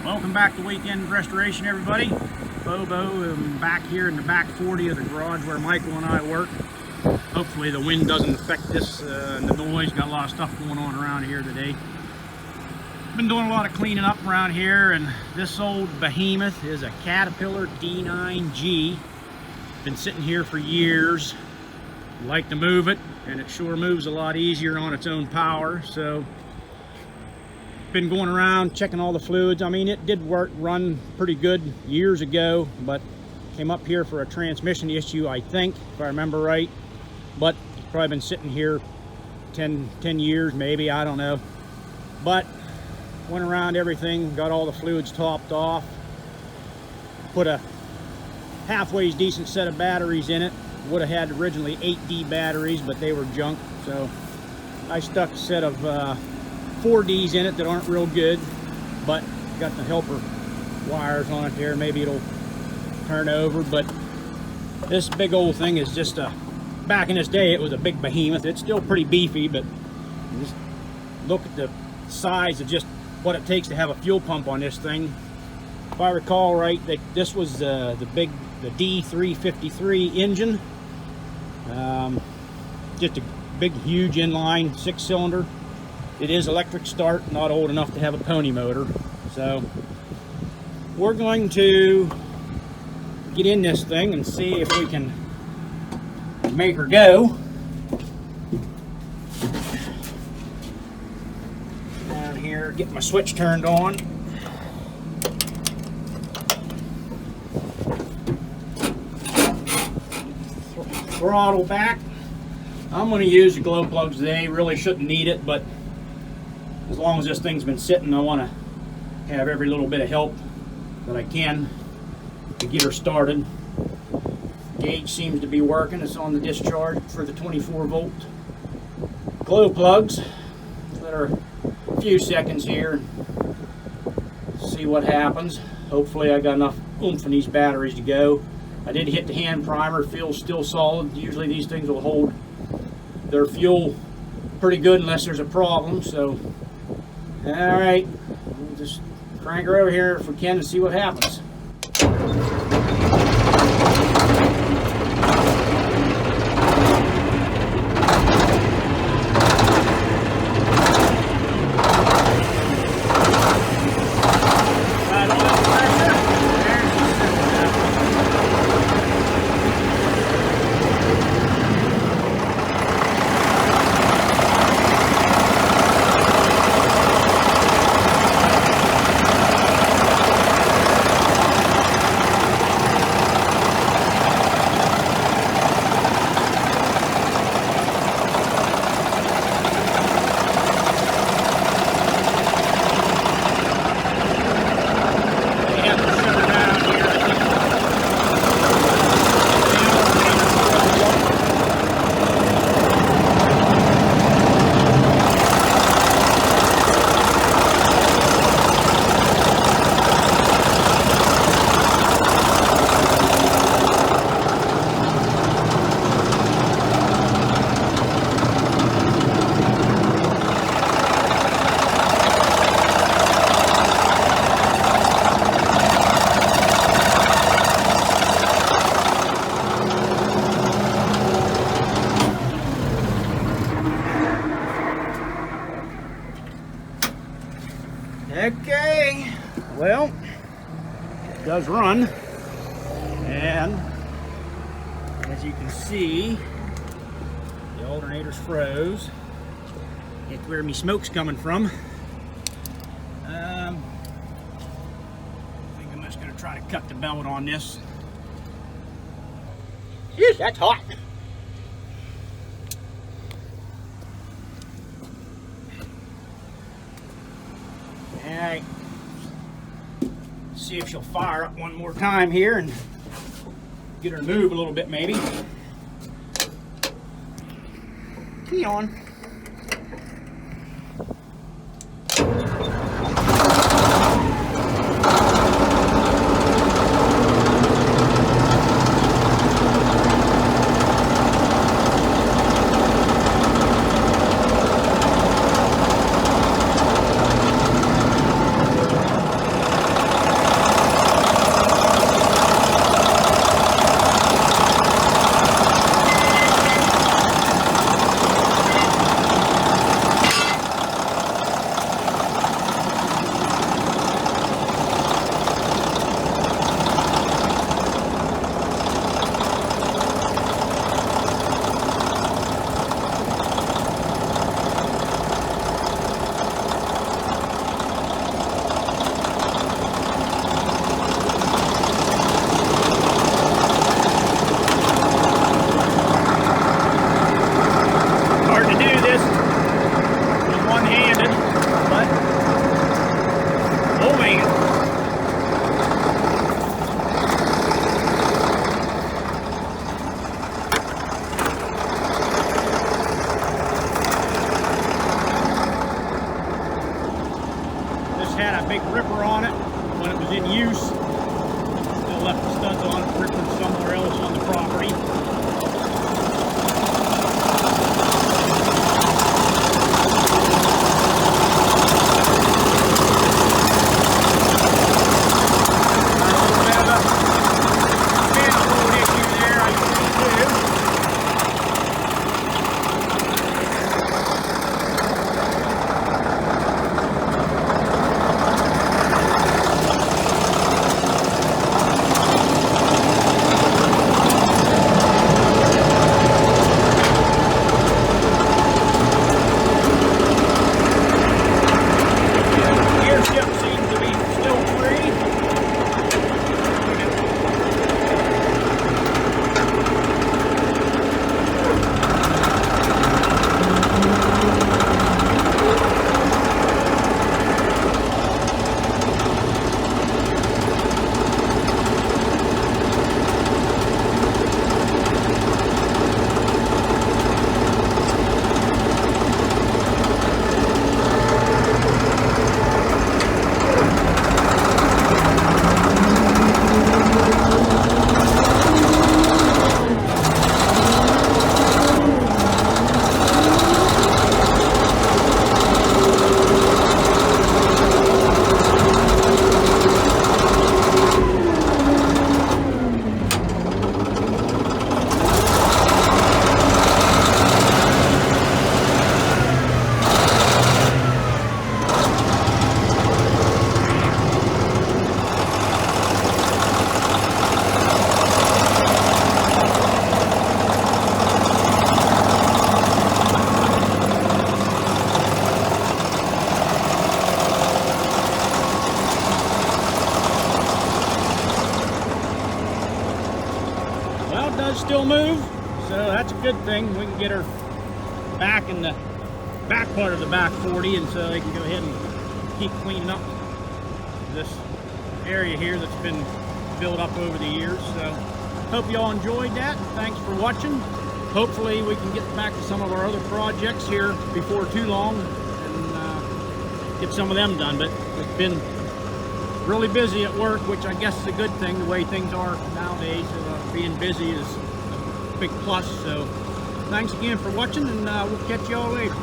Welcome back to Weekend Restoration, everybody. Bobo, I'm back here in the back 40 of the garage where Michael and I work. Hopefully the wind doesn't affect this and the noise. Got a lot of stuff going on around here today. Been doing a lot of cleaning up around here, and this old behemoth is a Caterpillar D9G. Been sitting here for years. Like to move it, and it sure moves a lot easier on its own power. So been going around checking all the fluids. I mean, it did run pretty good years ago, but came up here for a transmission issue, I think, if I remember right. But it's probably been sitting here 10 years maybe, I don't know. But went around everything, got all the fluids topped off, put a halfway decent set of batteries in it. Would have had originally 8D batteries, but they were junk, so I stuck a set of 4Ds in it that aren't real good, but got the helper wires on it there. Maybe it'll turn over. But this big old thing is just a, back in this day it was a big behemoth. It's still pretty beefy, but just look at the size of just what it takes to have a fuel pump on this thing. If I recall right, this was the D353 engine. Just a big, huge inline 6-cylinder. It is electric start, not old enough to have a pony motor. So we're going to get in this thing and see if we can make her go. Down here, get my switch turned on. Throttle back. I'm going to use the glow plugs today. Really shouldn't need it, but as long as this thing's been sitting, I want to have every little bit of help that I can to get her started. Gauge seems to be working. It's on the discharge for the 24-volt glow plugs. Let her a few seconds here. See what happens. Hopefully I got enough oomph in these batteries to go. I did hit the hand primer. Feels still solid. Usually these things will hold their fuel pretty good unless there's a problem. So all right, we'll just crank her over here if we can and see what happens. Okay, well, it does run, and as you can see, the alternator's froze. It's where my smoke's coming from. I think I'm just going to try to cut the belt on this. Yes, that's hot. Alright, see if she'll fire up one more time here and get her to move a little bit maybe. Key on. Oh man. This had a big ripper on it when it was in use. Still left the studs on it, ripping somewhere else on the property. Well, it does still move, so that's a good thing. We can get her back in the back part of the back 40, and so they can go ahead and keep cleaning up this area here that's been built up over the years. So hope you all enjoyed that. Thanks for watching. Hopefully we can get back to some of our other projects here before too long and get some of them done. But it's been really busy at work, which I guess is a good thing, the way things are nowadays. Being busy is a big plus. So thanks again for watching, and we'll catch you all later.